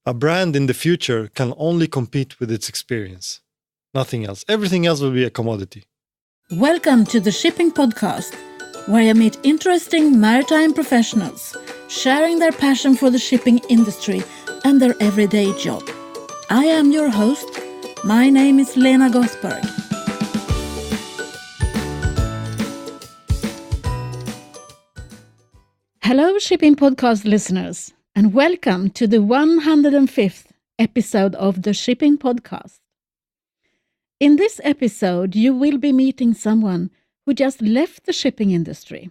A brand in the future can only compete with its experience. Nothing else. Everything else will be a commodity. Welcome to the Shipping Podcast, where I meet interesting maritime professionals sharing their passion for the shipping industry and their everyday job. I am your host. My name is Lena Gothberg. Hello, Shipping Podcast listeners, and welcome to the 105th episode of the Shipping Podcast. In this episode, you will be meeting someone who just left the shipping industry.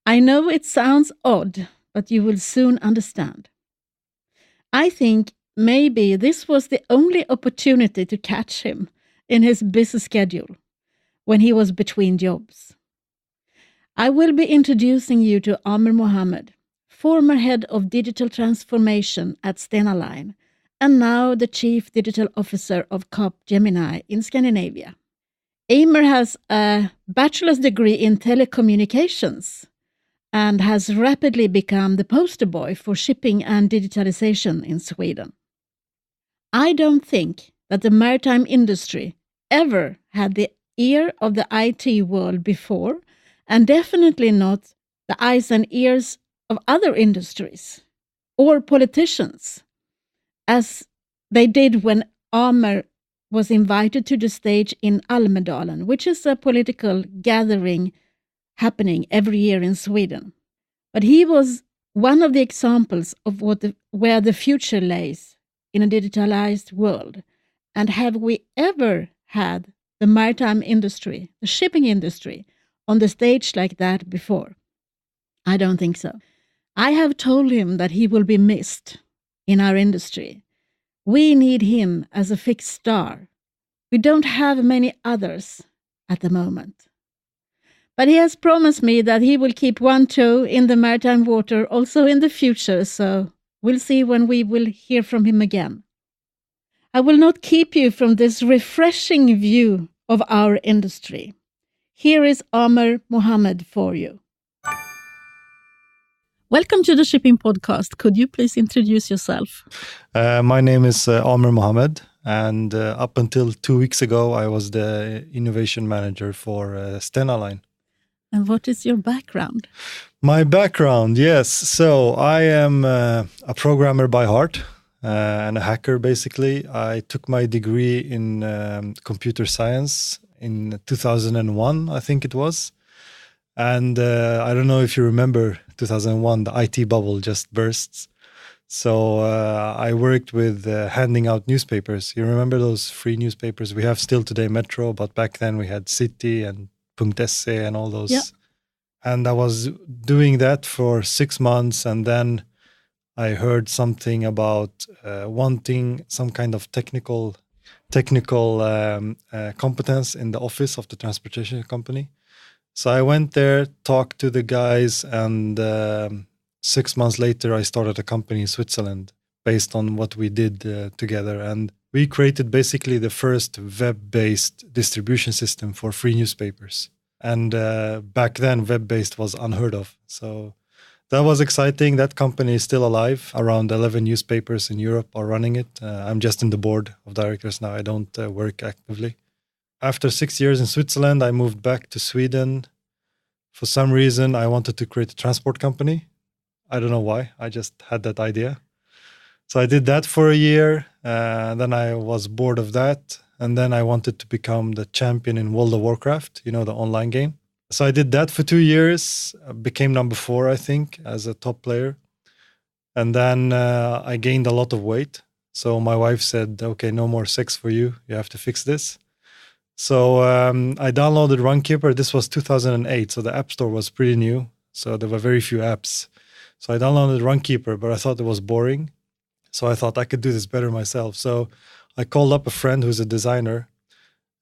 I know it sounds odd, but you will soon understand. I think maybe this was the only opportunity to catch him in his busy schedule when he was between jobs. I will be introducing you to Amer Mohammed, former head of digital transformation at Stena Line, and now the Chief Digital Officer of Cap Gemini in Scandinavia. Amer has a bachelor's degree in telecommunications and has rapidly become the poster boy for shipping and digitalisation in Sweden. I don't think that the maritime industry ever had the ear of the IT world before, and definitely not the eyes and ears of other industries or politicians, as they did when Amer was invited to the stage in Almedalen, which is a political gathering happening every year in Sweden. But he was one of the examples of where the future lays in a digitalized world. And have we ever had the maritime industry, the shipping industry, on the stage like that before? I don't think so. I have told him that he will be missed in our industry. We need him as a fixed star. We don't have many others at the moment. But he has promised me that he will keep one toe in the maritime water also in the future, so we'll see when we will hear from him again. I will not keep you from this refreshing view of our industry. Here is Amer Mohammed for you. Welcome to the Shipping Podcast. Could you please introduce yourself? My name is Amer Mohammed, and up until 2 weeks ago, I was the innovation manager for Stena Line. And what is your background? My background, yes. So I am a programmer by heart and a hacker, basically. I took my degree in computer science in 2001, I think it was. And I don't know if you remember 2001, the IT bubble just burst. So I worked with handing out newspapers. You remember those free newspapers? We have still today Metro, but back then we had City and .se and all those. Yeah. And I was doing that for 6 months, and then I heard something about wanting some kind of technical competence in the office of the transportation company. So I went there, talked to the guys, and 6 months later I started a company in Switzerland based on what we did together. And we created basically the first web-based distribution system for free newspapers. And back then, web-based was unheard of. So that was exciting. That company is still alive. Around 11 newspapers in Europe are running it. I'm just in the board of directors now. I don't work actively. After 6 years in Switzerland, I moved back to Sweden. For some reason, I wanted to create a transport company. I don't know why. I just had that idea. So I did that for a year. Then I was bored of that. And then I wanted to become the champion in World of Warcraft, you know, the online game. So I did that for 2 years, became number 4, I think, as a top player. And then I gained a lot of weight. So my wife said, okay, no more sex for you. You have to fix this. So I downloaded Runkeeper. This was 2008. So the App Store was pretty new. So there were very few apps. So I downloaded Runkeeper, but I thought it was boring. So I thought I could do this better myself. So I called up a friend who's a designer,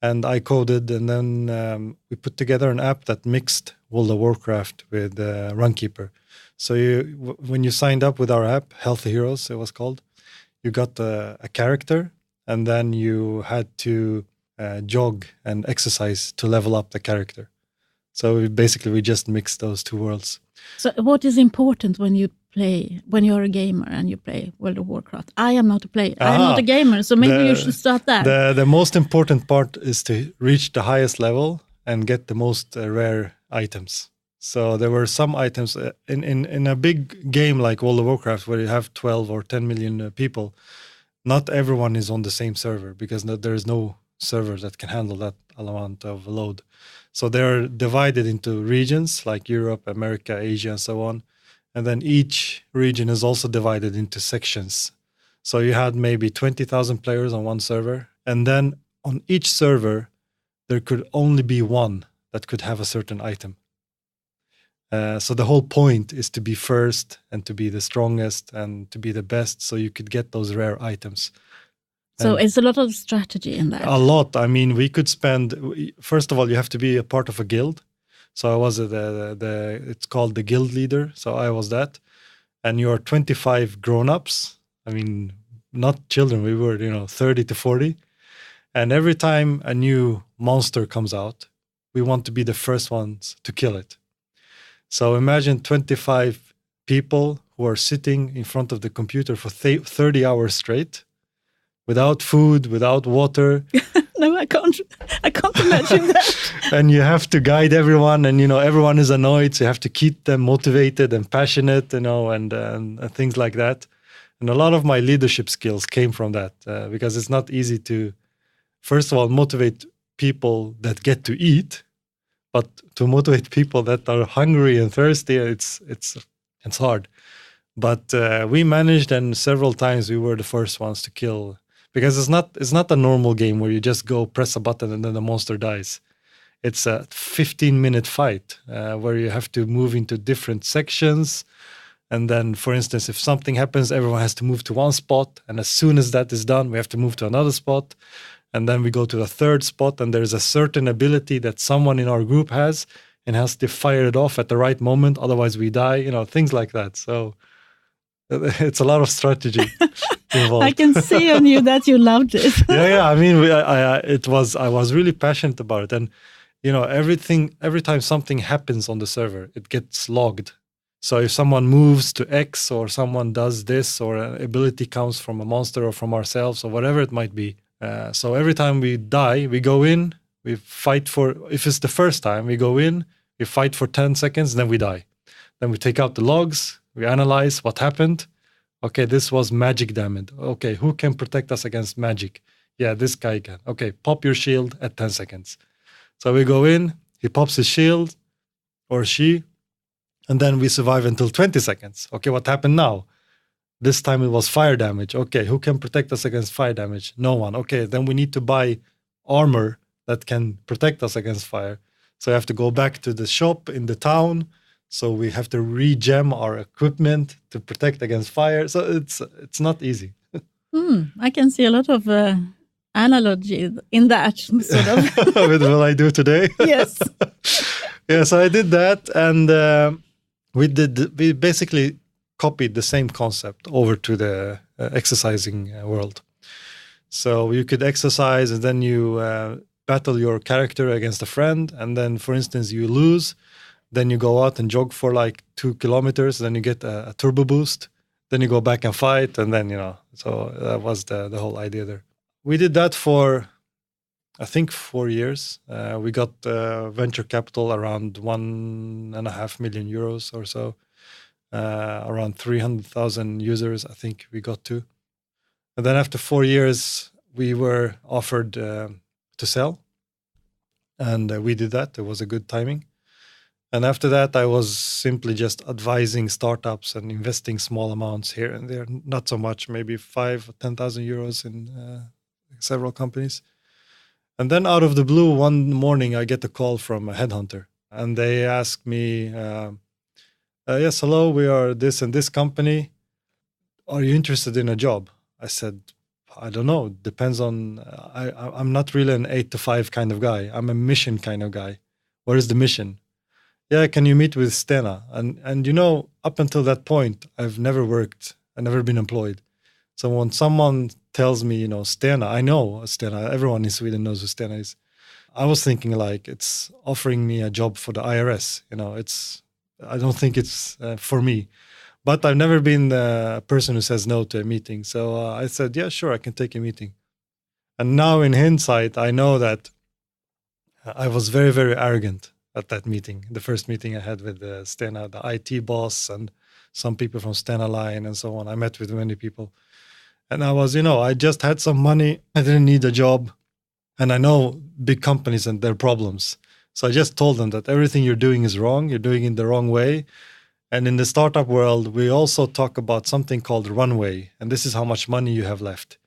and I coded, and then we put together an app that mixed World of Warcraft with Runkeeper. So when you signed up with our app, Healthy Heroes, it was called, you got a character, and then you had to jog and exercise to level up the character. So we just mix those two worlds. So what is important when you're a gamer and you play World of Warcraft? I am not a player. I am not a gamer, so maybe you should start there. The most important part is to reach the highest level and get the most rare items. So there were some items in a big game like World of Warcraft where you have 12 or 10 million people. Not everyone is on the same server because there is no server that can handle that amount of load. So they're divided into regions like Europe, America, Asia, and so on. And then each region is also divided into sections. So you had maybe 20,000 players on one server. And then on each server, there could only be one that could have a certain item. So the whole point is to be first and to be the strongest and to be the best so you could get those rare items. So it's a lot of strategy in that. A lot. I mean, we could spend, first of all, you have to be a part of a guild. So I was it's called the guild leader. So I was that. And you're 25 grown-ups. I mean, not children. We were, 30 to 40. And every time a new monster comes out, we want to be the first ones to kill it. So imagine 25 people who are sitting in front of the computer for 30 hours straight, without food, without water. No, I can't imagine that. And you have to guide everyone, and everyone is annoyed, so you have to keep them motivated and passionate, and things like that. And a lot of my leadership skills came from that, because it's not easy to, first of all, motivate people that get to eat, but to motivate people that are hungry and thirsty, it's hard. But we managed, and several times we were the first ones to kill. Because it's not a normal game where you just go press a button and then the monster dies. It's a 15-minute fight where you have to move into different sections. And then, for instance, if something happens, everyone has to move to one spot. And as soon as that is done, we have to move to another spot. And then we go to the third spot. And there's a certain ability that someone in our group has and has to fire it off at the right moment. Otherwise, we die, things like that. So it's a lot of strategy involved. I can see on you that you loved it. Yeah. I mean, I was really passionate about it, and every time something happens on the server, it gets logged. So if someone moves to X, or someone does this, or an ability comes from a monster or from ourselves, or whatever it might be. So every time we die, we go in, we fight for. If it's the first time, we go in, we fight for 10 seconds, then we die. Then we take out the logs. We analyze what happened. Okay, this was magic damage. Okay, who can protect us against magic? Yeah, this guy can. Okay, pop your shield at 10 seconds. So we go in, he pops his shield, or she, and then we survive until 20 seconds. Okay, what happened now? This time it was fire damage. Okay, who can protect us against fire damage? No one. Okay, then we need to buy armor that can protect us against fire. So I have to go back to the shop in the town. So we have to re-gem our equipment to protect against fire. So it's not easy. I can see a lot of analogy in that sort of. With what I do today. Yes. Yeah. So I did that, and we basically copied the same concept over to the exercising world. So you could exercise, and then you battle your character against a friend, and then, for instance, you lose. Then you go out and jog for like 2 kilometers. Then you get a turbo boost. Then you go back and fight. And then, so that was the whole idea there. We did that for, I think, 4 years. We got venture capital around 1.5 million euros or so. Around 300,000 users, I think we got to. And then after 4 years, we were offered to sell. And we did that. It was a good timing. And after that, I was simply just advising startups and investing small amounts here and there, not so much, maybe 5,000 or 10,000 euros in several companies. And then out of the blue, one morning, I get a call from a headhunter. And they asked me, yes, hello, we are this and this company. Are you interested in a job? I said, I don't know. Depends on, I'm not really an 8 to 5 kind of guy. I'm a mission kind of guy. What is the mission? Yeah, can you meet with Stena? And up until that point, I've never worked. I've never been employed. So when someone tells me, Stena, I know Stena. Everyone in Sweden knows who Stena is. I was thinking like it's offering me a job for the IRS. I don't think it's for me. But I've never been the person who says no to a meeting. So I said, yeah, sure, I can take a meeting. And now in hindsight, I know that I was very, very arrogant at that meeting, the first meeting I had with Stena, the IT boss, and some people from Stena Line and so on. I met with many people. And I was, I just had some money. I didn't need a job. And I know big companies and their problems. So I just told them that everything you're doing is wrong. You're doing it the wrong way. And in the startup world, we also talk about something called runway. And this is how much money you have left.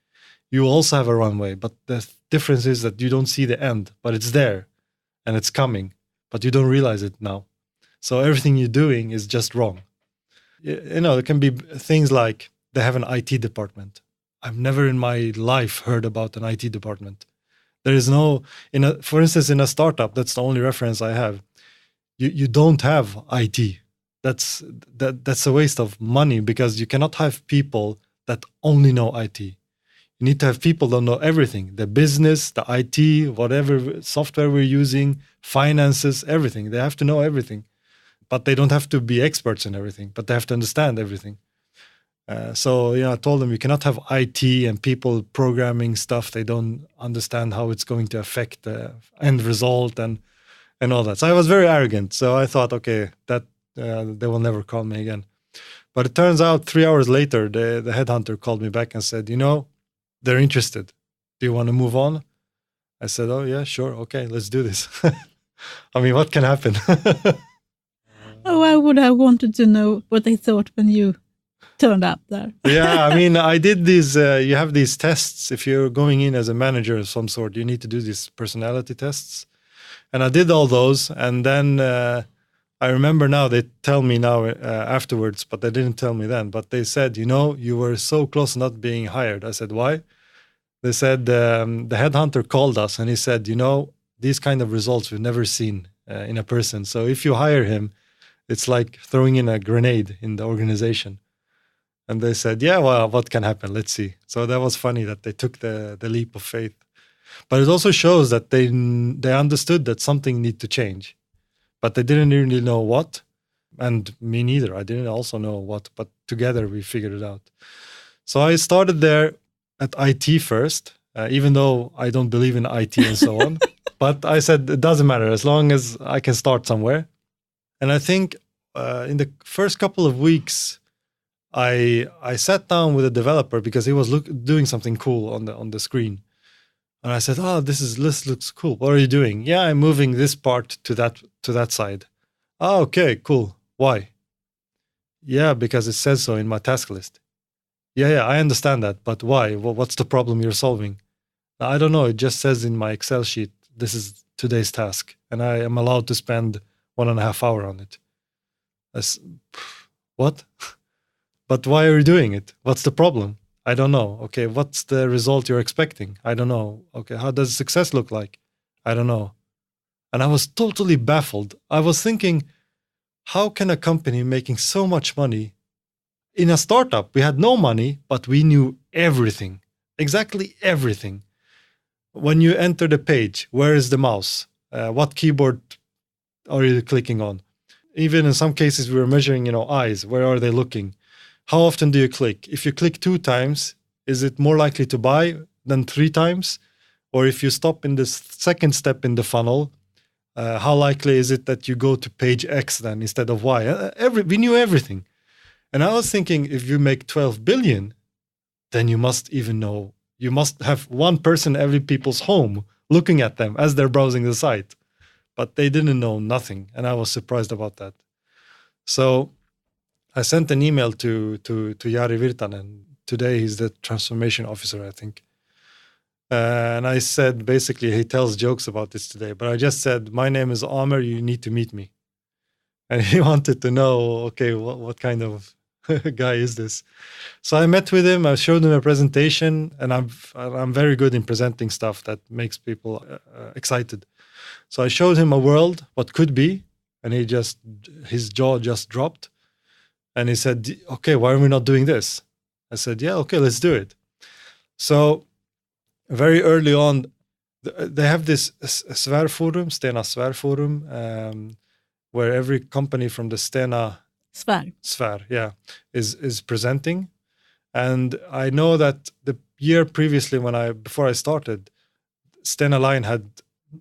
You also have a runway, but the difference is that you don't see the end, but it's there and it's coming, but you don't realize it now. So everything you're doing is just wrong. It can be things like they have an IT department. I've never in my life heard about an IT department. There is no, for instance, in a startup, that's the only reference I have. You don't have IT. That's a waste of money because you cannot have people that only know IT. You need to have people that know everything, the business, the IT, whatever software we're using, finances, everything. They have to know everything, but they don't have to be experts in everything, but they have to understand everything. So I told them you cannot have IT and people programming stuff. They don't understand how it's going to affect the end result and all that. So I was very arrogant. So I thought, okay, that they will never call me again. But it turns out 3 hours later, the headhunter called me back and said, they're interested. Do you want to move on? I said, oh, yeah, sure. Okay, let's do this. I mean, what can happen? Oh, I would have wanted to know what they thought when you turned up there. Yeah, I mean, I did these, you have these tests. If you're going in as a manager of some sort, you need to do these personality tests. And I did all those. And then I remember now, they tell me now afterwards, but they didn't tell me then. But they said, you were so close to not being hired. I said, why? They said, the headhunter called us and he said, these kind of results we've never seen in a person. So if you hire him, it's like throwing in a grenade in the organization. And they said, yeah, well, what can happen? Let's see. So that was funny that they took the leap of faith. But it also shows that they understood that something need to change. But they didn't really know what. And me neither. I didn't also know what. But together we figured it out. So I started there at IT first, even though I don't believe in IT and so on. But I said, it doesn't matter as long as I can start somewhere. And I think in the first couple of weeks, I sat down with a developer because he was doing something cool on the screen. And I said, oh, this looks cool. What are you doing? Yeah, I'm moving this part to that side. Oh, okay, cool. Why? Yeah, because it says so in my task list. Yeah, I understand that. But why? What's the problem you're solving? I don't know. It just says in my Excel sheet, this is today's task. And I am allowed to spend 1.5 hours on it. What? But why are you doing it? What's the problem? I don't know. Okay, what's the result you're expecting? I don't know. Okay, how does success look like? I don't know. And I was totally baffled. I was thinking, how can a company making so much money in a startup? We had no money, but we knew everything, exactly everything. When you enter the page, where is the mouse? What keyboard are you clicking on? Even in some cases, we were measuring, eyes. Where are they looking? How often do you click? If you click 2 times, is it more likely to buy than 3 times? Or if you stop in the second step in the funnel, how likely is it that you go to page X then instead of Y? We knew everything. And I was thinking, if you make 12 billion, then you must have one person in every people's home looking at them as they're browsing the site. But they didn't know nothing. And I was surprised about that. So I sent an email to Jari Virtanen. Today he's the transformation officer, I think. And I said, basically, he tells jokes about this today. But I just said, my name is Amer, you need to meet me. And he wanted to know, okay, what kind of guy is this? So I met with him, I showed him a presentation, and I'm very good in presenting stuff that makes people excited. So I showed him a world, what could be, and his jaw just dropped. And he said, okay, why are we not doing this? I said, yeah, okay, let's do it. So very early on, they have this Svärforum, Stena Svärforum, where every company from the Stena Svär, yeah, is presenting. And I know that the year previously, before I started, Stena Line had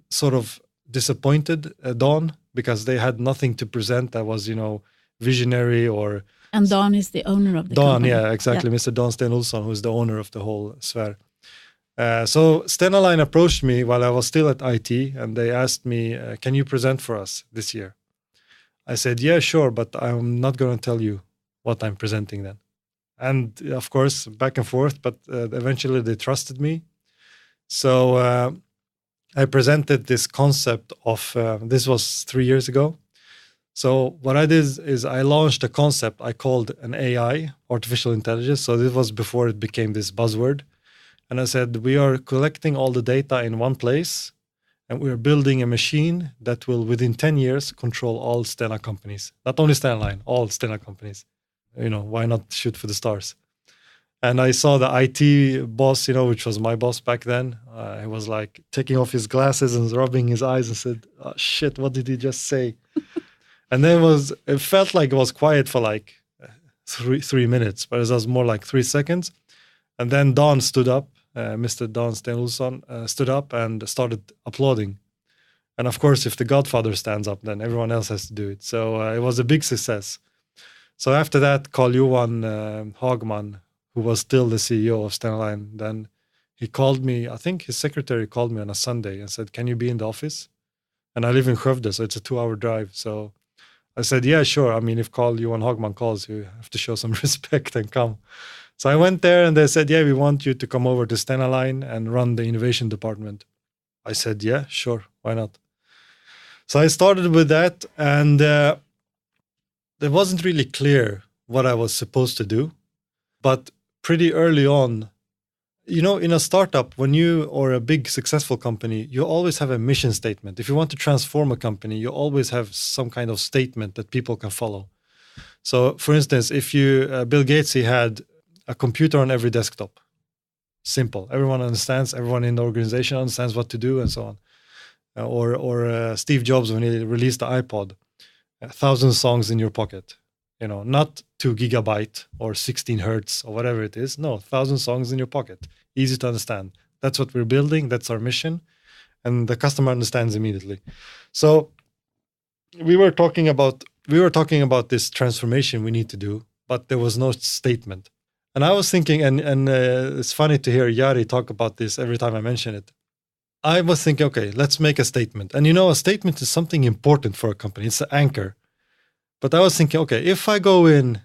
sort of disappointed Dawn because they had nothing to present that was, visionary or. And Dawn is the owner of the company. Yeah, exactly. Yeah. Mr. Dawn Sten Olsson, who is the owner of the whole Svär. So Stena Line approached me while I was still at IT, and they asked me, can you present for us this year? I said, yeah, sure, but I'm not going to tell you what I'm presenting then. And of course, back and forth, but eventually they trusted me. So I presented this concept of, this was 3 years ago. So what I did is I launched a concept I called an AI, artificial intelligence. So this was before it became this buzzword. And I said, we are collecting all the data in one place, and we're building a machine that will, within 10 years, control all Stena companies. Not only Stena Line, all Stena companies. Why not shoot for the stars? And I saw the IT boss, which was my boss back then. He was like taking off his glasses and rubbing his eyes and said, oh, shit, what did he just say? And then it felt like it was quiet for like 3 minutes, but it was more like 3 seconds. And then Don stood up, Mr. Don Sten Olsson stood up and started applauding. And of course, if the Godfather stands up, then everyone else has to do it. So it was a big success. So after that, Carl-Johan Hagman, who was still the CEO of Stena Line, then he called me, I think his secretary called me on a Sunday and said, can you be in the office? And I live in Skövde, so it's a 2-hour drive. So I said, yeah, sure. I mean, if Carl-Johan Hagman calls, you have to show some respect and come. So I went there and they said, yeah, we want you to come over to Stena Line and run the innovation department. I said, yeah, sure. Why not? So I started with that, and it wasn't really clear what I was supposed to do. But pretty early on, in a startup, or a big successful company, you always have a mission statement. If you want to transform a company, you always have some kind of statement that people can follow. So for instance, if Bill Gates, he had a computer on every desktop. Simple. Everyone understands, everyone in the organization understands what to do and so on. Or Steve Jobs, when he released the iPod, 1,000 songs in your pocket. Not 2 gigabyte or 16 hertz or whatever it is. No, 1,000 songs in your pocket. Easy to understand. That's what we're building. That's our mission. And the customer understands immediately. So we were talking about this transformation we need to do, but there was no statement. And I was thinking, and it's funny to hear Jari talk about this every time I mention it. I was thinking, okay, let's make a statement. And a statement is something important for a company. It's the anchor. But I was thinking, okay, if I go in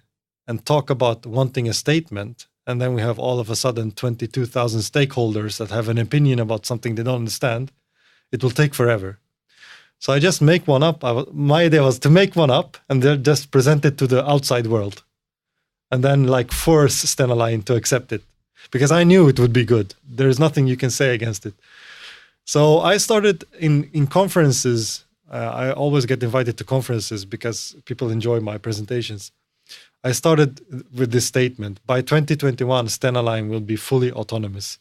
and talk about wanting a statement, and then we have all of a sudden 22,000 stakeholders that have an opinion about something they don't understand, it will take forever. So I just make one up. My idea was to make one up and then just present it to the outside world. And then force Stena Line to accept it. Because I knew it would be good. There is nothing you can say against it. So I started in conferences. I always get invited to conferences because people enjoy my presentations. I started with this statement: by 2021, Stena Line will be fully autonomous.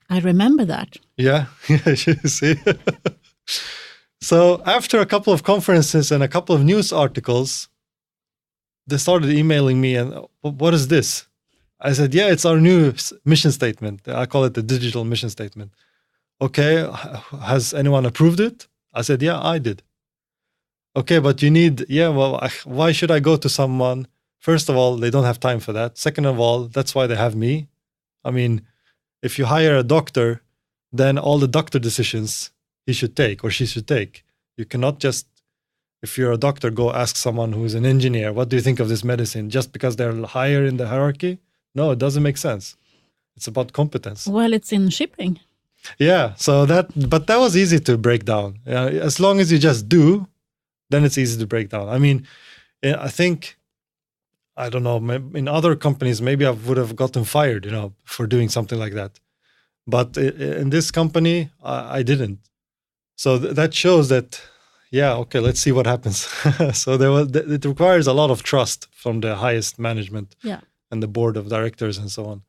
I remember that. Yeah, you see. So after a couple of conferences and a couple of news articles, they started emailing me and, what is this? I said, yeah, it's our new mission statement. I call it the digital mission statement. Okay, has anyone approved it? I said, yeah, I did. Okay, but why should I go to someone? First of all, they don't have time for that. Second of all, that's why they have me. I mean, if you hire a doctor, then all the doctor decisions he should take or she should take. You cannot just, if you're a doctor, go ask someone who's an engineer, what do you think of this medicine? Just because they're higher in the hierarchy? No, it doesn't make sense. It's about competence. Well, it's in shipping. Yeah, but that was easy to break down. As long as you just do, then it's easy to break down. I mean, I think, I don't know, in other companies, maybe I would have gotten fired, for doing something like that. But in this company, I didn't. So that shows that, okay, let's see what happens. So it requires a lot of trust from the highest management and the board of directors and so on.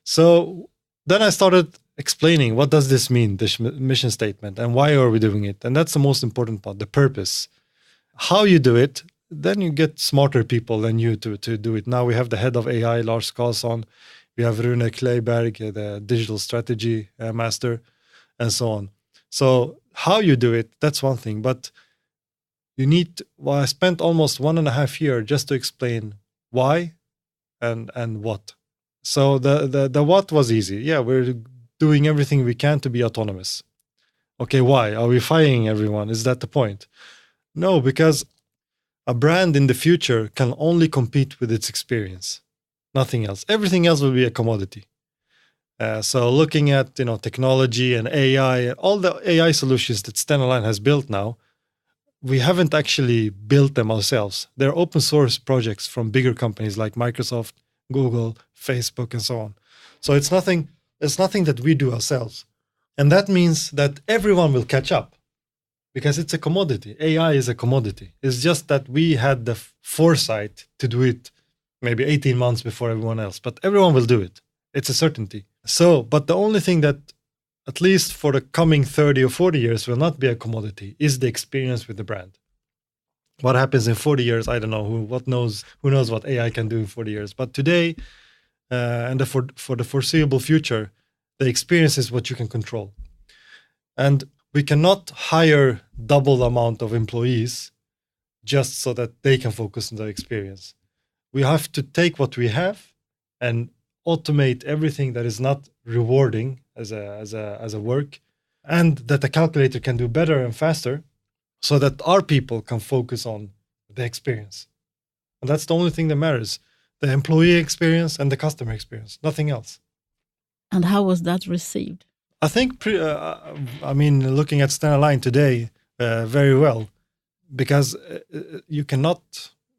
So then I started explaining what does this mean, this mission statement, and why are we doing it. And that's the most important part, the purpose. How you do it, then you get smarter people than you to do it. Now we have the head of AI, Lars Karlsson. We have Rune Kleiberg, the digital strategy master, and so on. So how you do it, that's one thing. But you need, I spent almost 1.5 years just to explain why and what. So the what was easy. Yeah, we're doing everything we can to be autonomous. Okay, why? Are we firing everyone? Is that the point? No, because a brand in the future can only compete with its experience, nothing else. Everything else will be a commodity. So looking at technology and AI, all the AI solutions that Stena Line has built now, we haven't actually built them ourselves. They're open source projects from bigger companies like Microsoft, Google, Facebook, and so on. So it's nothing that we do ourselves. And that means that everyone will catch up because it's a commodity. AI is a commodity. It's just that we had the foresight to do it maybe 18 months before everyone else, but everyone will do it. It's a certainty. So, but the only thing that, at least for the coming 30 or 40 years, will not be a commodity is the experience with the brand. What happens in 40 years, I don't know. Who knows what AI can do in 40 years. But today, and for the foreseeable future, the experience is what you can control. And we cannot hire double the amount of employees just so that they can focus on the experience. We have to take what we have and automate everything that is not rewarding as a work, and that the calculator can do better and faster, so that our people can focus on the experience. And that's the only thing that matters: the employee experience and the customer experience, nothing else. And how was that received? I think, looking at Stena Line today, very well, because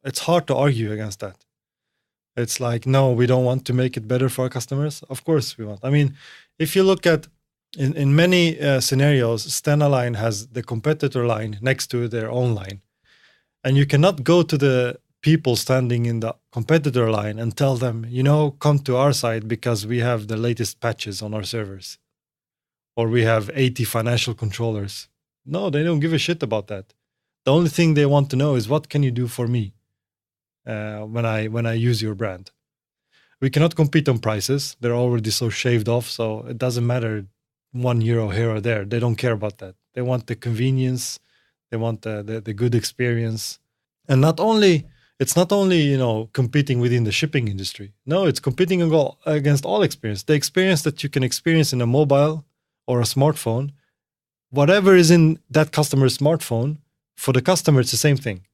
it's hard to argue against that. It's like, no, we don't want to make it better for our customers. Of course we want. I mean, if you look at, in many scenarios, Stena Line has the competitor line next to their own line. And you cannot go to the people standing in the competitor line and tell them, come to our side because we have the latest patches on our servers. Or we have 80 financial controllers. No, they don't give a shit about that. The only thing they want to know is, what can you do for me when I use your brand? We cannot compete on prices. They're already so shaved off, so it doesn't matter €1 here or there. They don't care about that. They want the convenience. They want the good experience. And it's not only competing within the shipping industry. No, it's competing against all experience. The experience that you can experience in a mobile or a smartphone, whatever is in that customer's smartphone, for the customer, it's the same thing.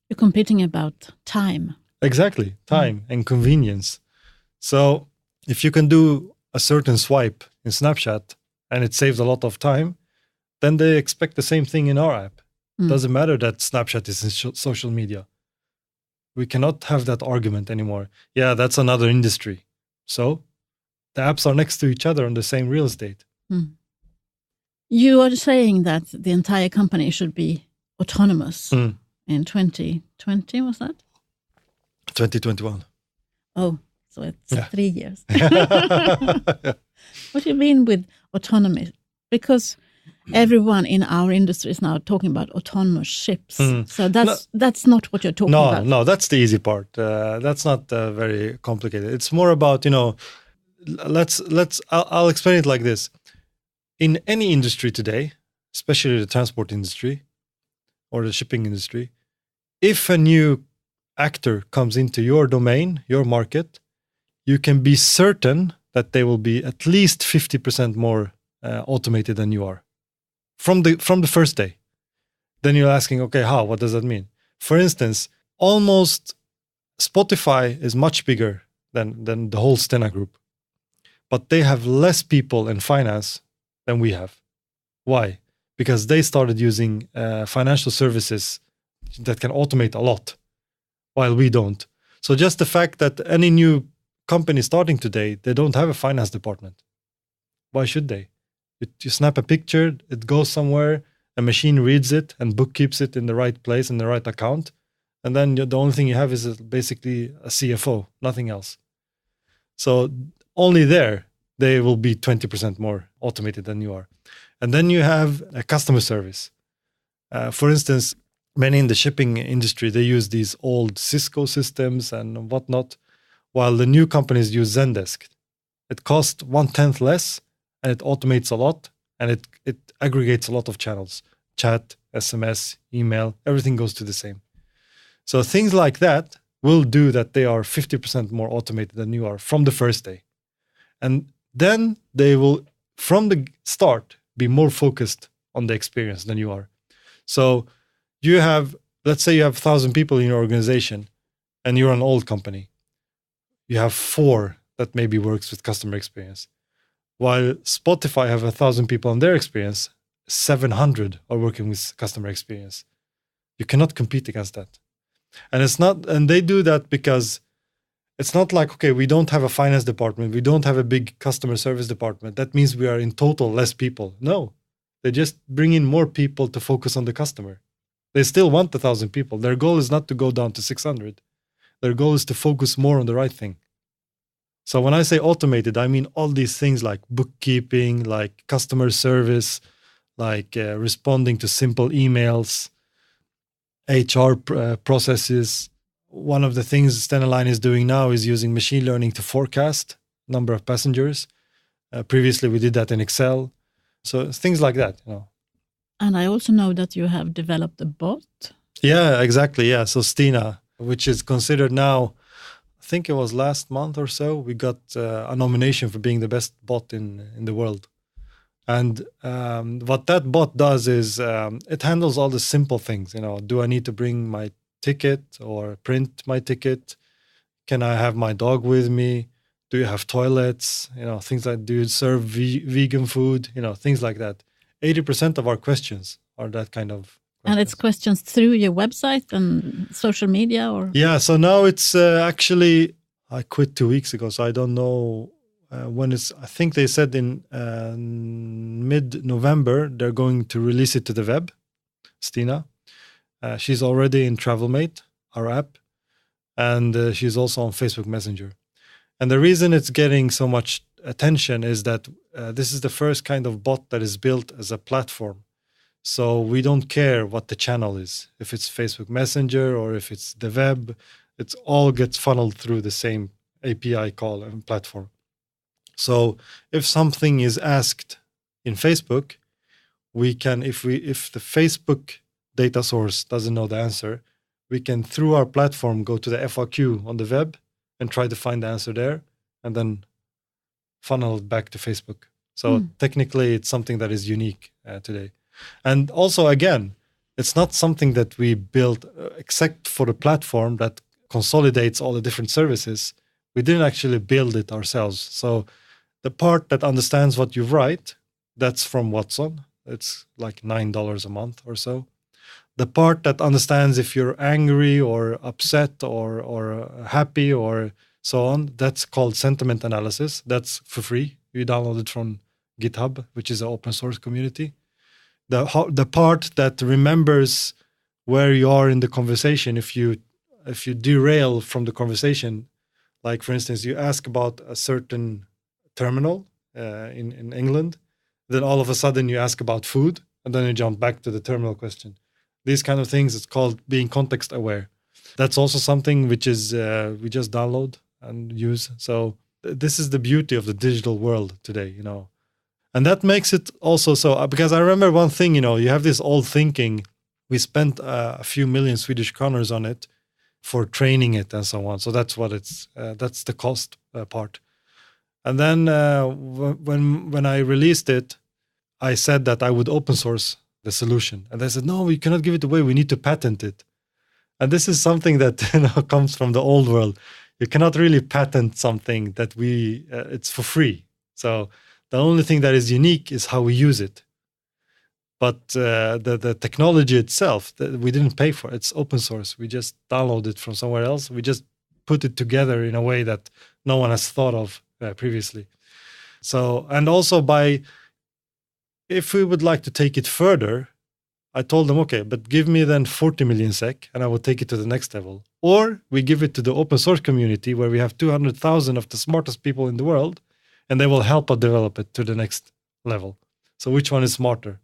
You're competing about time. Exactly, time and convenience. So if you can do a certain swipe in Snapchat and it saves a lot of time, then they expect the same thing in our app. Doesn't matter that Snapchat is in social media. We cannot have that argument anymore. Yeah, that's another industry. So the apps are next to each other on the same real estate. You are saying that the entire company should be autonomous in 2020, was that? 2021. Oh, so it's 3 years. What do you mean with autonomy? Because everyone in our industry is now talking about autonomous ships. So that's not what you're talking about. No, that's the easy part. That's not very complicated. It's more about, I'll explain it like this. In any industry today, especially the transport industry or the shipping industry, if a new actor comes into your domain, your market, you can be certain that they will be at least 50% more automated than you are from the first day. Then you're asking, okay, how? What does that mean? For instance, almost Spotify is much bigger than the whole Stena group, but they have less people in finance than we have. Why? Because they started using financial services that can automate a lot, while we don't. So just the fact that any new company starting today, they don't have a finance department. Why should they? You snap a picture, it goes somewhere, a machine reads it and bookkeeps it in the right place, in the right account. And then the only thing you have is basically a CFO, nothing else. So only there they will be 20% more automated than you are. And then you have a customer service. For instance, many in the shipping industry, they use these old Cisco systems and whatnot, while the new companies use Zendesk. It costs 1/10 less, and it automates a lot, and it aggregates a lot of channels. Chat, SMS, email, everything goes to the same. So things like that will do that they are 50% more automated than you are from the first day. And then they will, from the start, be more focused on the experience than you are. So you have, let's say you have 1,000 people in your organization and you're an old company. You have 4 that maybe works with customer experience. While Spotify have 1,000 people in their experience, 700 are working with customer experience. You cannot compete against that. And it's not, and they do that because it's not like, okay, we don't have a finance department, we don't have a big customer service department. That means we are in total less people. No, they just bring in more people to focus on the customer. They still want 1,000 people. Their goal is not to go down to 600. Their goal is to focus more on the right thing. So when I say automated, I mean all these things like bookkeeping, like customer service, like responding to simple emails, HR processes. One of the things Stena Line is doing now is using machine learning to forecast number of passengers. Previously, we did that in Excel. So things like that, you know. And I also know that you have developed a bot. Yeah, exactly. Yeah. So Stena, which is considered now, I think it was last month or so, we got a nomination for being the best bot in the world. And what that bot does is it handles all the simple things. You know, do I need to bring my ticket or print my ticket? Can I have my dog with me? Do you have toilets? You know, things like, do you serve vegan food? You know, things like that. 80% of our questions are that kind of questions. And it's questions through your website and social media, or? Yeah, so now it's actually, I quit 2 weeks ago, so I don't know when it's, I think they said in mid-November, they're going to release it to the web, Stena. She's already in TravelMate, our app, and she's also on Facebook Messenger. And the reason it's getting so much attention is that this is the first kind of bot that is built as a platform. So we don't care what the channel is, if it's Facebook Messenger or if it's the web, it all gets funneled through the same API call and platform. So if something is asked in Facebook, we can, if the Facebook data source doesn't know the answer, we can, through our platform, go to the FAQ on the web and try to find the answer there, and then funnel it back to Facebook. So technically, it's something that is unique today. And also, again, it's not something that we built except for the platform that consolidates all the different services. We didn't actually build it ourselves. So the part that understands what you write, that's from Watson. It's like $9 a month or so. The part that understands if you're angry or upset or happy or so on, that's called sentiment analysis. That's for free. You download it from GitHub, which is an open source community. The part that remembers where you are in the conversation, if you derail from the conversation, like for instance, you ask about a certain terminal in England, then all of a sudden you ask about food, and then you jump back to the terminal question. These kind of things, it's called being context aware. That's also something which is we just download and use. So this is the beauty of the digital world today, you know. And that makes it also so, because I remember one thing, you know, you have this old thinking. We spent a few million Swedish kronor on it for training it and so on. So that's what that's the cost part. And then when I released it, I said that I would open source the solution. And they said, no, we cannot give it away. We need to patent it. And this is something that comes from the old world. You cannot really patent something that it's for free. So the only thing that is unique is how we use it. But the technology itself, we didn't pay for it. It's open source. We just download it from somewhere else. We just put it together in a way that no one has thought of previously. So, and also if we would like to take it further, I told them, okay, but give me then 40 million SEK and I will take it to the next level. Or we give it to the open source community where we have 200,000 of the smartest people in the world, and they will help us develop it to the next level. So which one is smarter?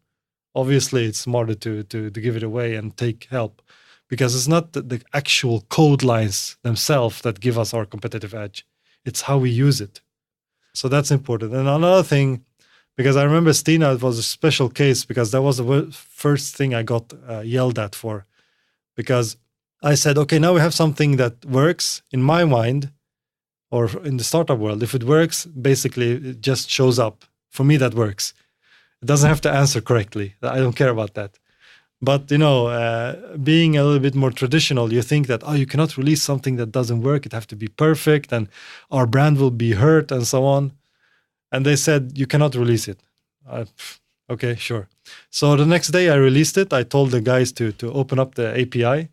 Obviously, it's smarter to give it away and take help, because it's not the actual code lines themselves that give us our competitive edge. It's how we use it. So that's important. And another thing, because I remember Stena, it was a special case because that was the first thing I got yelled at for. Because I said, okay, now we have something that works in my mind, or in the startup world. If it works, basically it just shows up. For me, that works. It doesn't have to answer correctly. I don't care about that. But, being a little bit more traditional, you think that, you cannot release something that doesn't work. It have to be perfect and our brand will be hurt and so on. And they said, you cannot release it. Okay, sure. So the next day I released it. I told the guys to open up the API.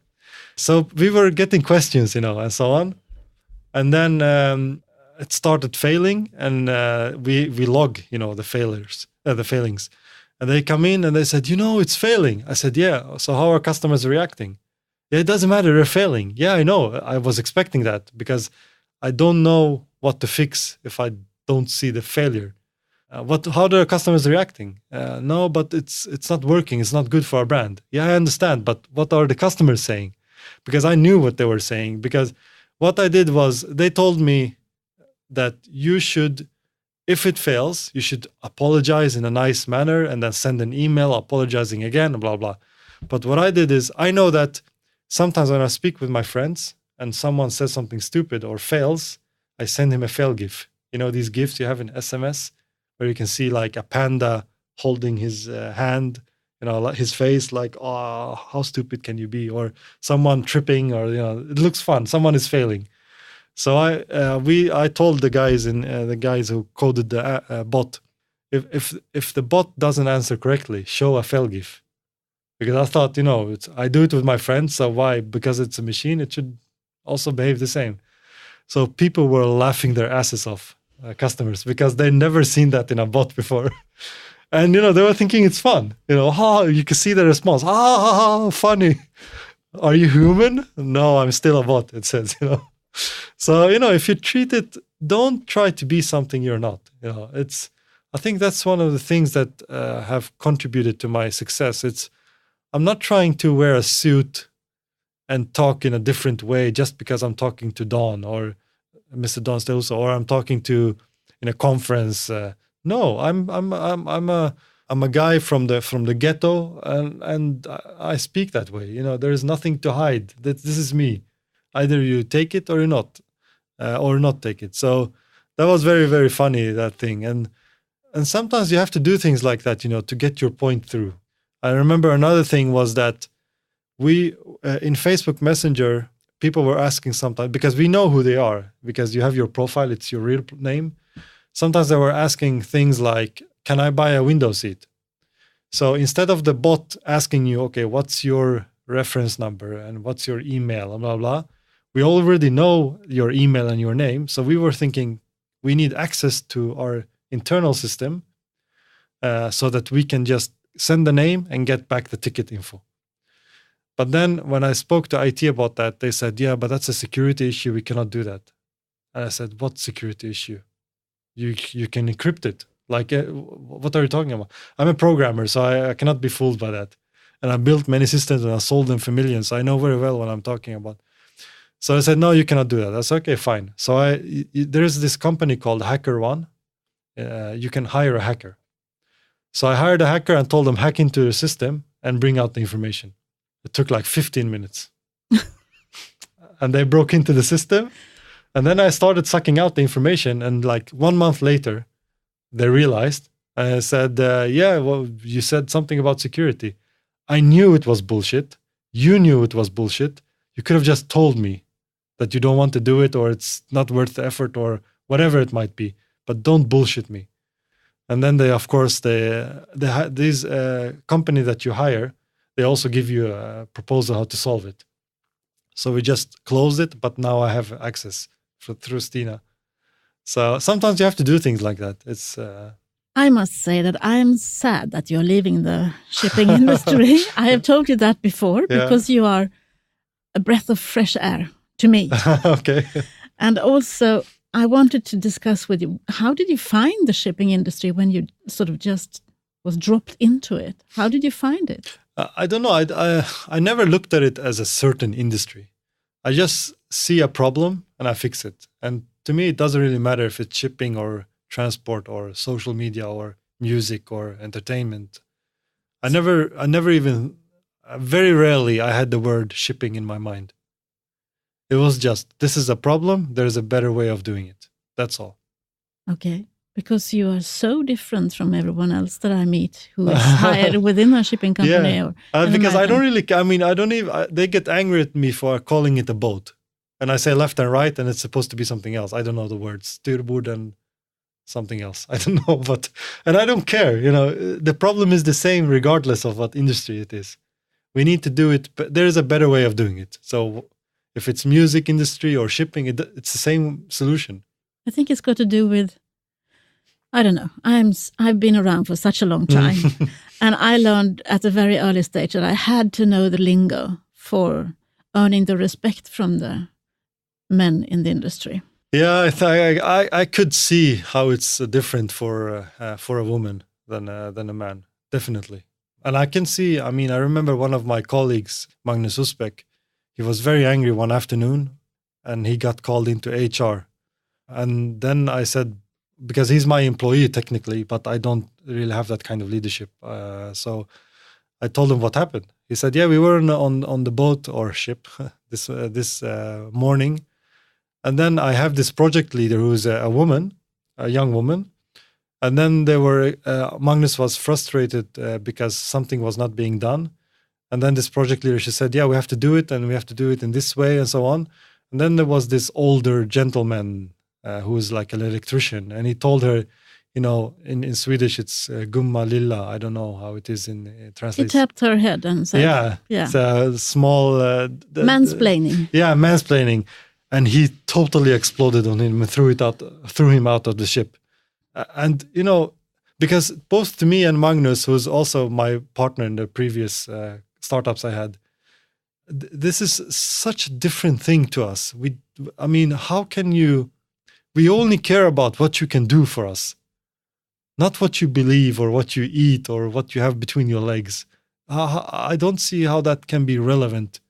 So we were getting questions, and so on. And then it started failing, and we log, the failings. And they come in and they said, it's failing. I said, yeah. So how are customers reacting? Yeah, it doesn't matter. They're failing. Yeah, I know. I was expecting that because I don't know what to fix if I don't see the failure. How are the customers reacting? No, but it's not working. It's not good for our brand. Yeah, I understand. But what are the customers saying? Because I knew what they were saying. Because what I did was they told me that you should, if it fails, you should apologize in a nice manner and then send an email apologizing again, blah, blah. But what I did is I know that sometimes when I speak with my friends and someone says something stupid or fails, I send him a fail GIF. These GIFs you have in SMS where you can see like a panda holding his hand, his face, like, oh, how stupid can you be? Or someone tripping, or, it looks fun. Someone is failing. So I told the guys who coded the bot, if the bot doesn't answer correctly, show a fail GIF, because I thought I do it with my friends, so why? Because it's a machine, it should also behave the same. So people were laughing their asses off, customers, because they'd never seen that in a bot before, and they were thinking it's fun. You can see the response. Funny. Are you human? No, I'm still a bot. It says. So, if you treat it, don't try to be something you're not. I think that's one of the things that have contributed to my success. I'm not trying to wear a suit and talk in a different way just because I'm talking to Don or Mr. Don Stelso, or I'm talking to in a conference. No, I'm a guy from the ghetto, and I speak that way. There is nothing to hide. This is me. Either you take it or you not, or not take it. So that was very, very funny, that thing. And sometimes you have to do things like that, to get your point through. I remember another thing was that we, in Facebook Messenger, people were asking sometimes, because we know who they are, because you have your profile, it's your real name. Sometimes they were asking things like, can I buy a window seat? So instead of the bot asking you, okay, what's your reference number and what's your email and blah, blah, we already know your email and your name. So we were thinking we need access to our internal system so that we can just send the name and get back the ticket info. But then when I spoke to IT about that, they said, yeah, but that's a security issue. We cannot do that. And I said, what security issue? You can encrypt it. Like, what are you talking about? I'm a programmer, so I cannot be fooled by that. And I built many systems and I sold them for millions. So I know very well what I'm talking about. So I said, no, you cannot do that. That's okay, fine. So there is this company called HackerOne. You can hire a hacker. So I hired a hacker and told them, hack into the system and bring out the information. It took like 15 minutes. And they broke into the system. And then I started sucking out the information. And like 1 month later, they realized. I said, yeah, well, you said something about security. I knew it was bullshit. You knew it was bullshit. You could have just told me that you don't want to do it, or it's not worth the effort, or whatever it might be. But don't bullshit me. And then these company that you hire, they also give you a proposal how to solve it. So we just closed it, but now I have access through Stena. So sometimes you have to do things like that. It's. I must say that I'm sad that you're leaving the shipping industry. I have told you that before, because you are a breath of fresh air to me. Okay. And also, I wanted to discuss with you, how did you find the shipping industry when you sort of just was dropped into it? How did you find it? I don't know. I never looked at it as a certain industry. I just see a problem and I fix it. And to me, it doesn't really matter if it's shipping or transport or social media or music or entertainment. I never even, very rarely I had the word shipping in my mind. It was just, this is a problem, there's a better way of doing it. That's all. Okay. Because you are so different from everyone else that I meet who is hired within a shipping company. Yeah. Or because I don't really, I don't even, they get angry at me for calling it a boat. And I say left and right, and it's supposed to be something else. I don't know the words, styrbord and something else. I don't know, and I don't care. The problem is the same regardless of what industry it is. We need to do it, but there is a better way of doing it. So if it's music industry or shipping, it's the same solution. I think it's got to do with, I don't know. I've been around for such a long time, and I learned at a very early stage that I had to know the lingo for earning the respect from the men in the industry. Yeah, I could see how it's different for a woman than a man, definitely. And I can see. I remember one of my colleagues, Magnus Usbeck. He was very angry one afternoon, and he got called into HR. And then I said, because he's my employee technically, but I don't really have that kind of leadership. So I told him what happened. He said, "Yeah, we were on the boat or ship this morning, and then I have this project leader who's a woman, a young woman, and then Magnus was frustrated because something was not being done, and then this project leader, she said, yeah, we have to do it, and we have to do it in this way, and so on. And then there was this older gentleman who was like an electrician, and he told her, in Swedish it's gumma lilla. I don't know how it is in translation. He tapped her head and said, yeah. It's a small mansplaining. Mansplaining, and he totally exploded on him and threw him out of the ship. And because both to me and Magnus, who's also my partner in the previous startups I had, this is such a different thing to us. How can you? We only care about what you can do for us, not what you believe or what you eat or what you have between your legs. I don't see how that can be relevant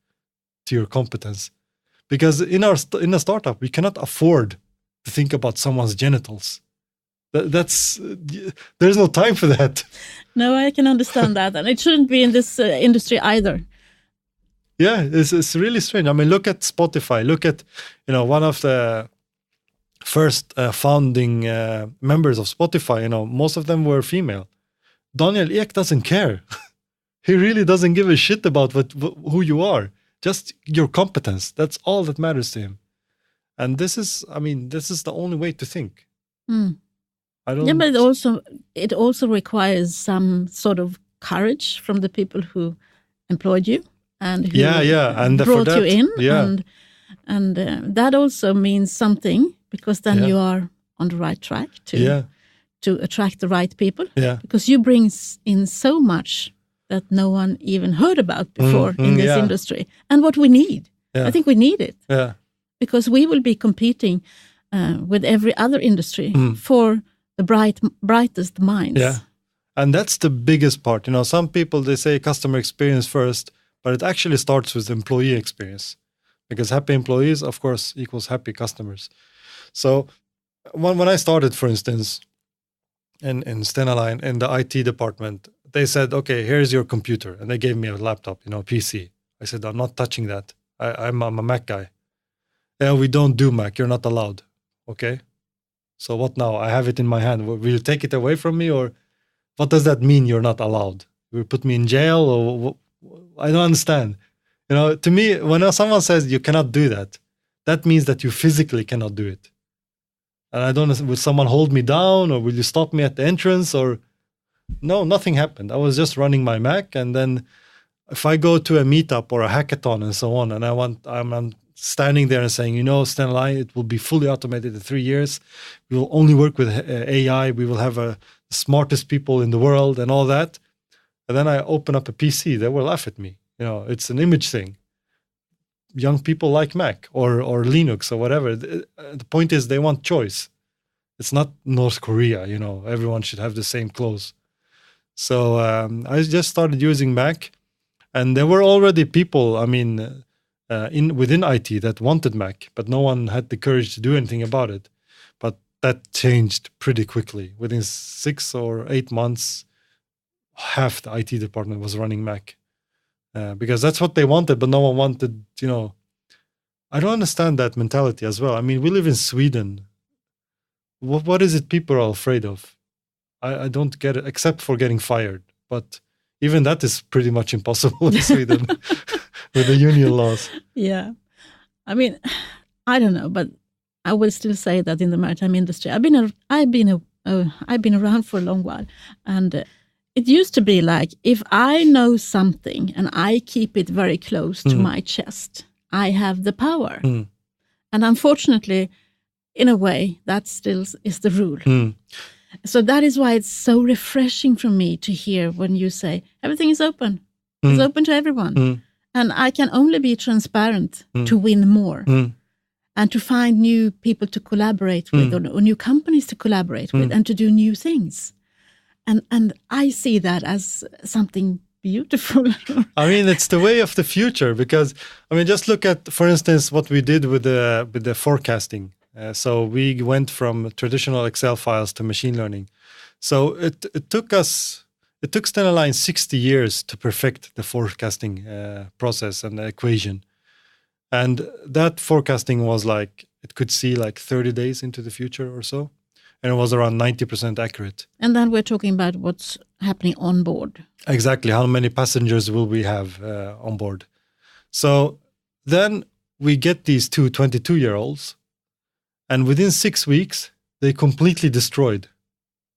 to your competence, because in a startup we cannot afford to think about someone's genitals. There's no time for that. No, I can understand that, and it shouldn't be in this industry either. Yeah, it's really strange. Look at Spotify. Look at one of the first founding members of Spotify. Most of them were female. Daniel Ek doesn't care. He really doesn't give a shit about who you are. Just your competence. That's all that matters to him. And this is the only way to think. Mm. But it also requires some sort of courage from the people who employed you and who and brought you in. Yeah. And that also means something, because then you are on the right track to attract the right people. Yeah. Because you bring in so much that no one even heard about before in this industry. And what we need. Yeah. I think we need it. Yeah. Because we will be competing with every other industry for the brightest minds. Yeah. And that's the biggest part. Some people, they say customer experience first, but it actually starts with employee experience, because happy employees, of course, equals happy customers. So when I started, for instance, in Stena Line, in the IT department, they said, okay, here's your computer. And they gave me a laptop, PC. I said, I'm not touching that. I'm a Mac guy. Yeah, we don't do Mac. You're not allowed. Okay. So what now? I have it in my hand. Will you take it away from me, or what does that mean? You're not allowed. You put me in jail, or I don't understand. To me, when someone says you cannot do that, that means that you physically cannot do it. And I don't know, will someone hold me down, or will you stop me at the entrance? Or no, nothing happened. I was just running my Mac, and then if I go to a meetup or a hackathon and so on, and I'm standing there and saying, Stena Line, it will be fully automated in 3 years. We will only work with AI. We will have the smartest people in the world and all that. And then I open up a PC. They will laugh at me. It's an image thing. young people like Mac or Linux or whatever. The point is they want choice. It's not North Korea, everyone should have the same clothes. So I just started using Mac, and there were already people, within IT that wanted Mac, but no one had the courage to do anything about it. But that changed pretty quickly. Within 6 or 8 months, half the IT department was running Mac. Because that's what they wanted, but no one wanted, I don't understand that mentality as well. I mean, we live in Sweden. What is it people are afraid of? I don't get it, except for getting fired. But even that is pretty much impossible in Sweden with the union laws. Yeah. I mean, I don't know, but I will still say that in the maritime industry, I've been around for a long while, and it used to be like, if I know something and I keep it very close to my chest, I have the power. And unfortunately, in a way, that still is the rule. So that is why it's so refreshing for me to hear when you say, everything is open. It's open to everyone. And I can only be transparent to win more and to find new people to collaborate with, or new companies to collaborate with, and to do new things. And I see that as something beautiful. I mean, it's the way of the future, because, just look at, for instance, what we did with the forecasting. So we went from traditional Excel files to machine learning. So it took Stena Line 60 years to perfect the forecasting process and the equation. And that forecasting was like, it could see like 30 days into the future or so. And it was around 90% accurate. And then we're talking about what's happening on board. Exactly. How many passengers will we have on board? So then we get these two 22-year-olds, and within 6 weeks, they completely destroyed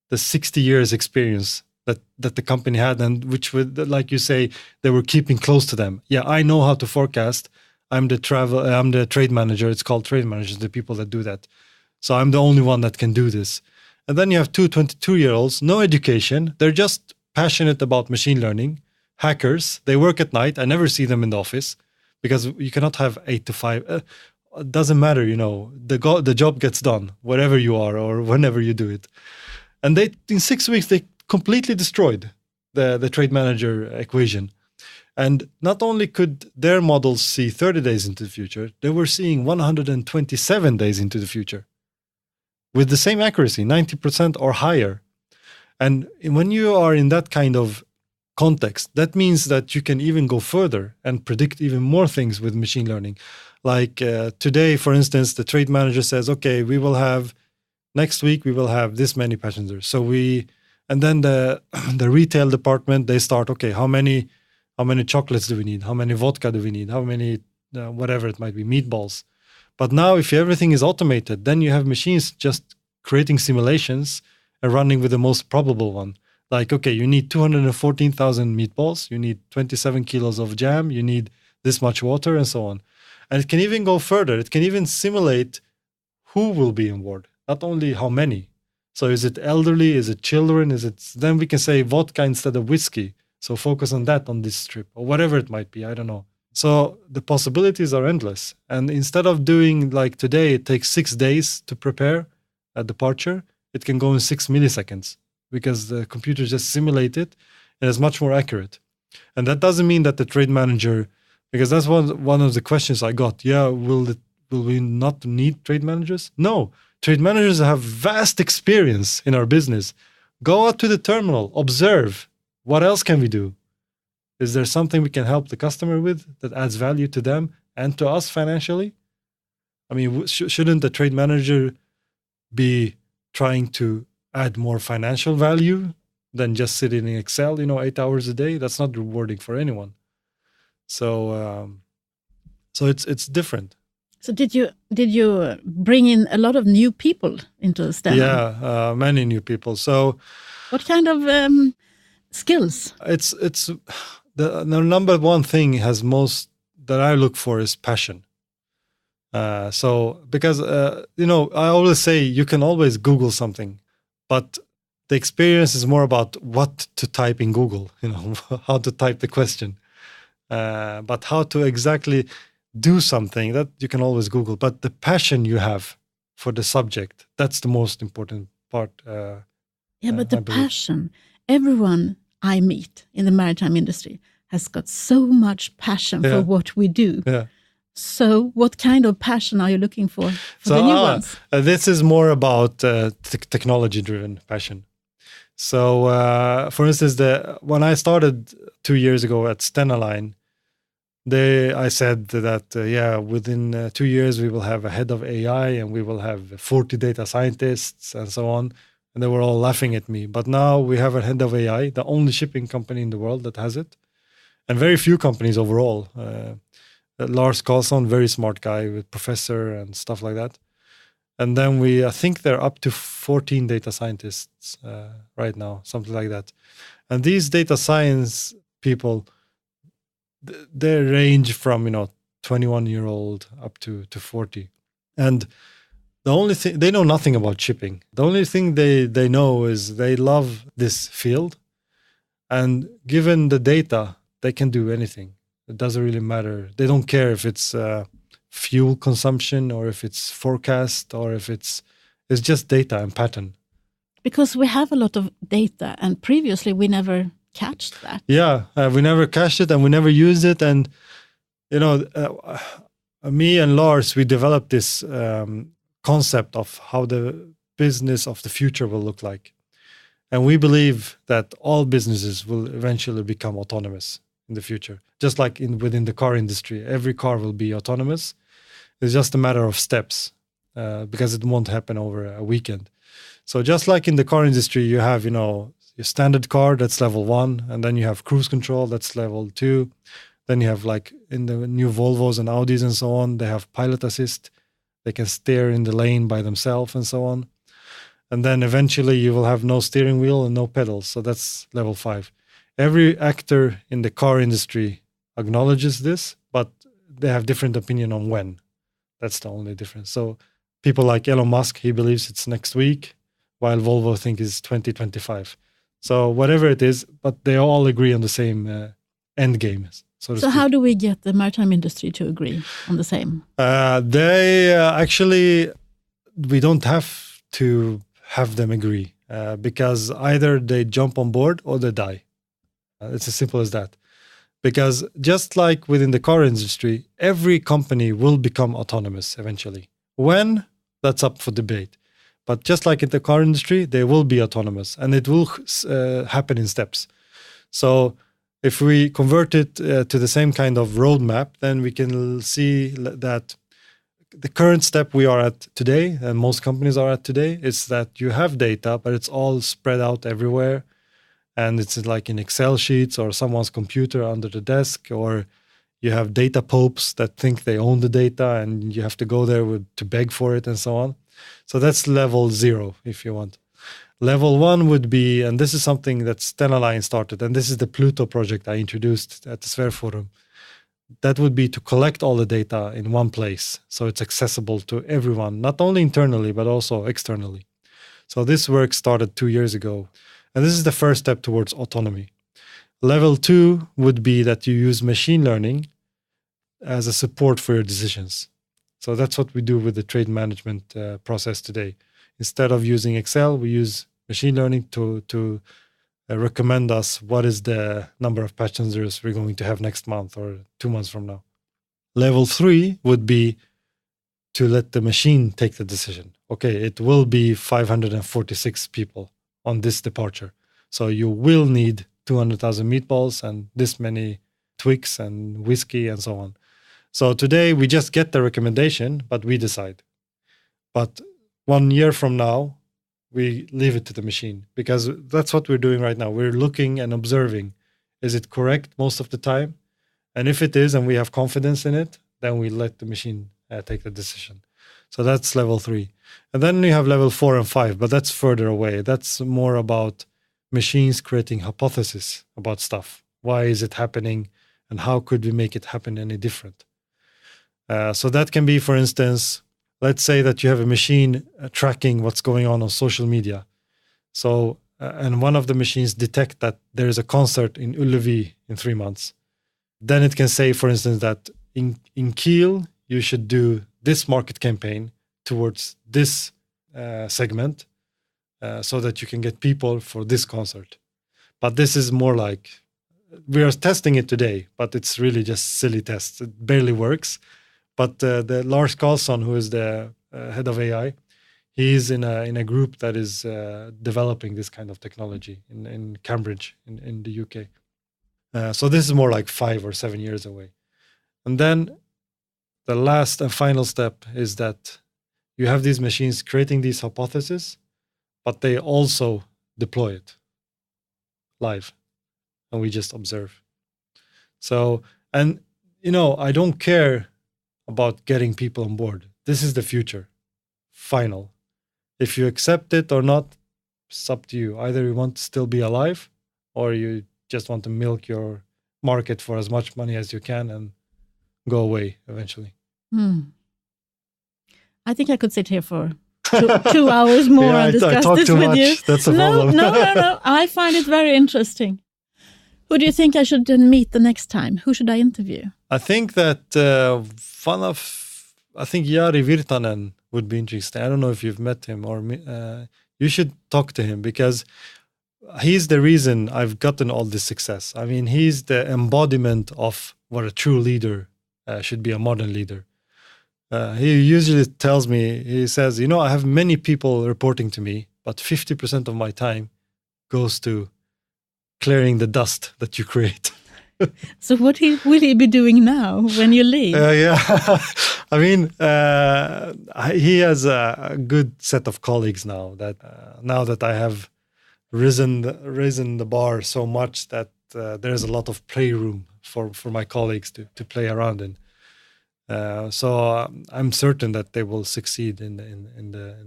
the 60 years experience that the company had, and which, like you say, they were keeping close to them. Yeah, I know how to forecast. I'm the trade manager. It's called trade managers, the people that do that. So I'm the only one that can do this. And then you have two 22-year-olds, no education. They're just passionate about machine learning, hackers. They work at night. I never see them in the office because you cannot have 8 to 5. It doesn't matter, the job gets done, wherever you are or whenever you do it. And in 6 weeks, they completely destroyed the trade manager equation. And not only could their models see 30 days into the future, they were seeing 127 days into the future with the same accuracy, 90% or higher. And when you are in that kind of context, that means that you can even go further and predict even more things with machine learning. Like today, for instance, the trade manager says, okay, next week we will have this many passengers. And then the retail department, they start, okay, how many chocolates do we need? How many vodka do we need? How many, whatever it might be, meatballs. But now if everything is automated, then you have machines just creating simulations and running with the most probable one. Like, okay, you need 214,000 meatballs, you need 27 kilos of jam, you need this much water, and so on. And it can even go further. It can even simulate who will be on board, not only how many. So is it elderly? Is it children? Then we can say vodka instead of whiskey. So focus on that on this trip, or whatever it might be. I don't know. So the possibilities are endless. And instead of doing like today, it takes 6 days to prepare a departure, it can go in 6 milliseconds because the computer just simulate it and it's much more accurate. And that doesn't mean that the trade manager, because that's one of the questions I got. Yeah, will we not need trade managers? No, trade managers have vast experience in our business. Go out to the terminal, observe. What else can we do? Is there something we can help the customer with that adds value to them and to us financially? I mean, shouldn't the trade manager be trying to add more financial value than just sitting in Excel, 8 hours a day? That's not rewarding for anyone. So it's different. So did you bring in a lot of new people into Stena? Yeah, many new people. So what kind of skills? It's the number one thing that I look for is passion. Because I always say you can always Google something, but the experience is more about what to type in Google, how to type the question. But how to exactly do something, that you can always Google, but the passion you have for the subject, that's the most important part. But the passion, everyone I meet in the maritime industry has got so much passion for what we do. Yeah. So what kind of passion are you looking for the new ones? This is more about technology-driven passion. So, for instance, when I started 2 years ago at Stena Line, I said that, within 2 years, we will have a head of AI and we will have 40 data scientists and so on. And they were all laughing at me. But now we have a head of AI, the only shipping company in the world that has it. And very few companies overall. Lars Carlson, very smart guy with professor and stuff like that. And then I think they're up to 14 data scientists right now, something like that. And these data science people, they range from 21-year-old up to 40. And the only thing, they know nothing about shipping. The only thing they know is they love this field. And given the data, they can do anything. It doesn't really matter. They don't care if it's fuel consumption or if it's forecast or if it's just data and pattern. Because we have a lot of data and previously we never catched that. Yeah, we never cached it and we never used it. And, me and Lars, we developed this concept of how the business of the future will look like. And we believe that all businesses will eventually become autonomous in the future. Just like within the car industry, every car will be autonomous. It's just a matter of steps because it won't happen over a weekend. So just like in the car industry, you have, your standard car, that's level 1. And then you have cruise control, that's level 2. Then you have like in the new Volvos and Audis and so on, they have pilot assist. They can steer in the lane by themselves and so on. And then eventually you will have no steering wheel and no pedals. So that's level 5. Every actor in the car industry acknowledges this, but they have different opinion on when. That's the only difference. So people like Elon Musk, he believes it's next week, while Volvo think it's 2025. So whatever it is, but they all agree on the same end game. So how do we get the maritime industry to agree on the same? We don't have to have them agree because either they jump on board or they die. It's as simple as that. Because just like within the car industry, every company will become autonomous eventually. When? That's up for debate. But just like in the car industry, they will be autonomous and it will happen in steps. So if we convert it to the same kind of roadmap, then we can see that the current step we are at today, and most companies are at today, is that you have data, but it's all spread out everywhere. And it's like in Excel sheets or someone's computer under the desk, or you have data popes that think they own the data and you have to go there to beg for it and so on. So that's level 0, if you want. Level 1 would be, and this is something that Stena Line started, and this is the Pluto project I introduced at the Sphere Forum. That would be to collect all the data in one place, so it's accessible to everyone, not only internally, but also externally. So this work started 2 years ago. And this is the first step towards autonomy. Level 2 would be that you use machine learning as a support for your decisions. So that's what we do with the trade management process today. Instead of using Excel, we use machine learning to recommend us what is the number of passengers we're going to have next month or 2 months from now. Level 3 would be to let the machine take the decision. Okay, it will be 546 people on this departure. So you will need 200,000 meatballs and this many Twix and whiskey and so on. So today we just get the recommendation, but we decide. But 1 year from now, we leave it to the machine because that's what we're doing right now. We're looking and observing. Is it correct most of the time? And if it is, and we have confidence in it, then we let the machine take the decision. So that's level 3. And then you have level 4 and 5, but that's further away. That's more about machines creating hypotheses about stuff. Why is it happening? And how could we make it happen any different? So that can be, for instance, let's say that you have a machine tracking what's going on social media. So, and one of the machines detect that there is a concert in Ullevi in 3 months. Then it can say, for instance, that in Kiel, you should do this market campaign towards this segment so that you can get people for this concert. But this is more like, we are testing it today, but it's really just silly tests. It barely works. But the Lars Carlson, who is the head of AI, he's in a group that is developing this kind of technology in Cambridge in the UK. So this is more like 5 or 7 years away. And then the last and final step is that you have these machines creating these hypotheses, but they also deploy it live, and we just observe. So, and I don't care about getting people on board. This is the future. Final. If you accept it or not, it's up to you. Either you want to still be alive, or you just want to milk your market for as much money as you can and go away eventually. I think I could sit here for 2 hours more and discuss I talk this too with much. you. That's a problem. No. I find it very interesting. Who do you think I should meet the next time? Who should I interview? I think that Jari Virtanen would be interesting. I don't know if you've met him, or you should talk to him, because he's the reason I've gotten all this success. I mean, he's the embodiment of what a true leader should be, a modern leader. He usually tells me, he says, I have many people reporting to me, but 50% of my time goes to clearing the dust that you create. So what will he be doing now when you leave? I mean, he has a good set of colleagues now that I have risen the bar so much that there's a lot of playroom for my colleagues to play around in. So I'm certain that they will succeed in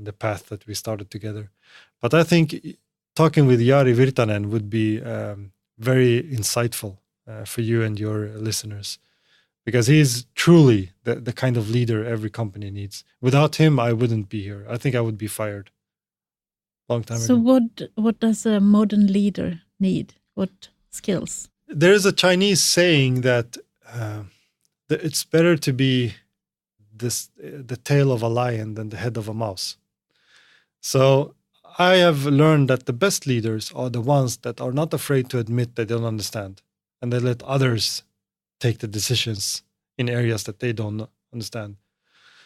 the path that we started together. But I think talking with Jari Virtanen would be very insightful for you and your listeners, because he's truly the kind of leader every company needs. Without him, I wouldn't be here. I think I would be fired long time ago. So what does a modern leader need? What skills? There is a Chinese saying that it's better to be the tail of a lion than the head of a mouse. So I have learned that the best leaders are the ones that are not afraid to admit they don't understand, and they let others take the decisions in areas that they don't understand.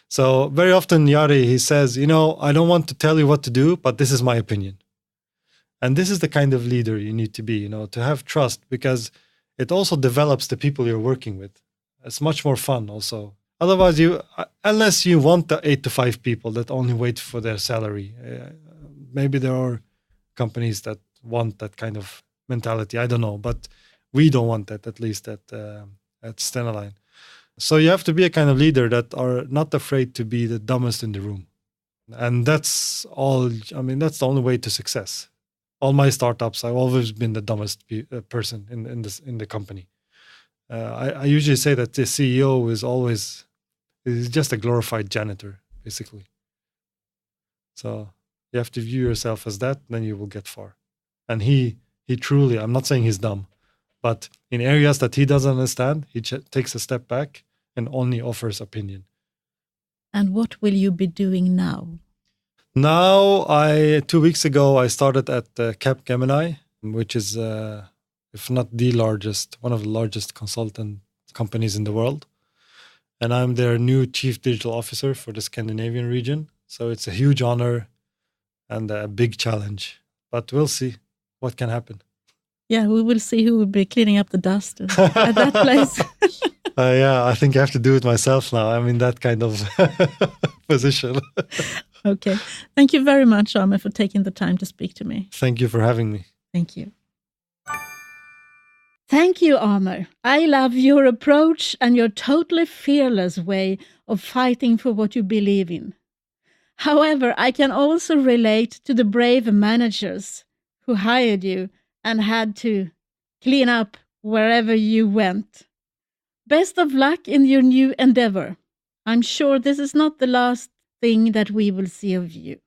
So very often Jari, he says, I don't want to tell you what to do, but this is my opinion. And this is the kind of leader you need to be, to have trust, because it also develops the people you're working with. It's much more fun also. Otherwise, unless you want the 8 to 5 people that only wait for their salary, maybe there are companies that want that kind of mentality. I don't know, but we don't want that, at least at Stena Line. So you have to be a kind of leader that are not afraid to be the dumbest in the room. And that's all. I mean, that's the only way to success. All my startups, I've always been the dumbest person in the company. I usually say that the CEO is just a glorified janitor, basically. So you have to view yourself as that, then you will get far. And he truly, I'm not saying he's dumb, but in areas that he doesn't understand, he takes a step back and only offers opinion. And what will you be doing now? Now, 2 weeks ago, I started at Cap Gemini, which is, if not the largest, one of the largest consultant companies in the world. And I'm their new chief digital officer for the Scandinavian region. So it's a huge honor and a big challenge, but we'll see what can happen. Yeah, we will see who will be cleaning up the dust at that place. I think I have to do it myself now. I'm in that kind of position. Okay. Thank you very much, Amer, for taking the time to speak to me. Thank you for having me. Thank you. Thank you, Amer. I love your approach and your totally fearless way of fighting for what you believe in. However, I can also relate to the brave managers who hired you and had to clean up wherever you went. Best of luck in your new endeavor. I'm sure this is not the last thing that we will see of you.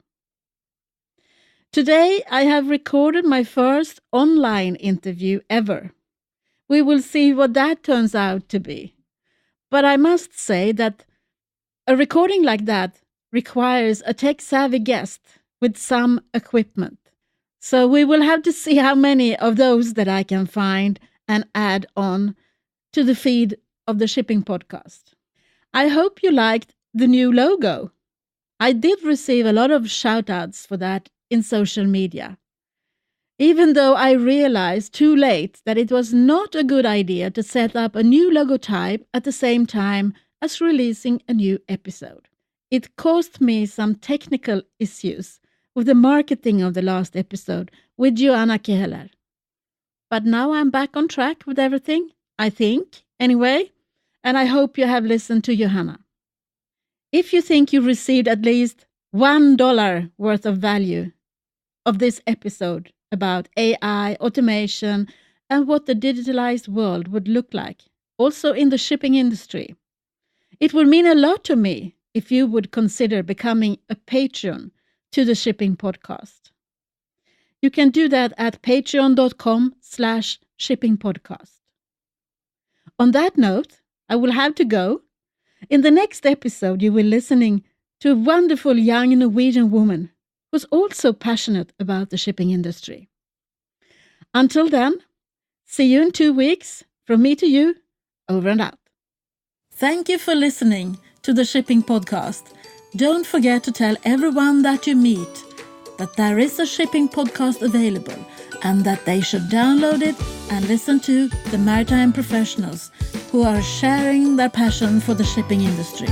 Today, I have recorded my first online interview ever. We will see what that turns out to be. But I must say that a recording like that requires a tech-savvy guest with some equipment. So we will have to see how many of those that I can find and add on to the feed of the Shipping Podcast. I hope you liked the new logo. I did receive a lot of shout-outs for that in social media, even though I realized too late that it was not a good idea to set up a new logo type at the same time as releasing a new episode. It caused me some technical issues with the marketing of the last episode with Joanna Keller. But now I'm back on track with everything, I think, anyway, and I hope you have listened to Johanna. If you think you received at least $1 worth of value of this episode about AI, automation, and what the digitalized world would look like, also in the shipping industry, it would mean a lot to me if you would consider becoming a patron to the Shipping Podcast. You can do that at patreon.com/shippingpodcast. On that note, I will have to go. In the next episode, you will be listening to a wonderful young Norwegian woman who's also passionate about the shipping industry. Until then, see you in 2 weeks. From me to you, over and out. Thank you for listening to the Shipping Podcast. Don't forget to tell everyone that you meet that there is a Shipping Podcast available and that they should download it and listen to the maritime professionals who are sharing their passion for the shipping industry.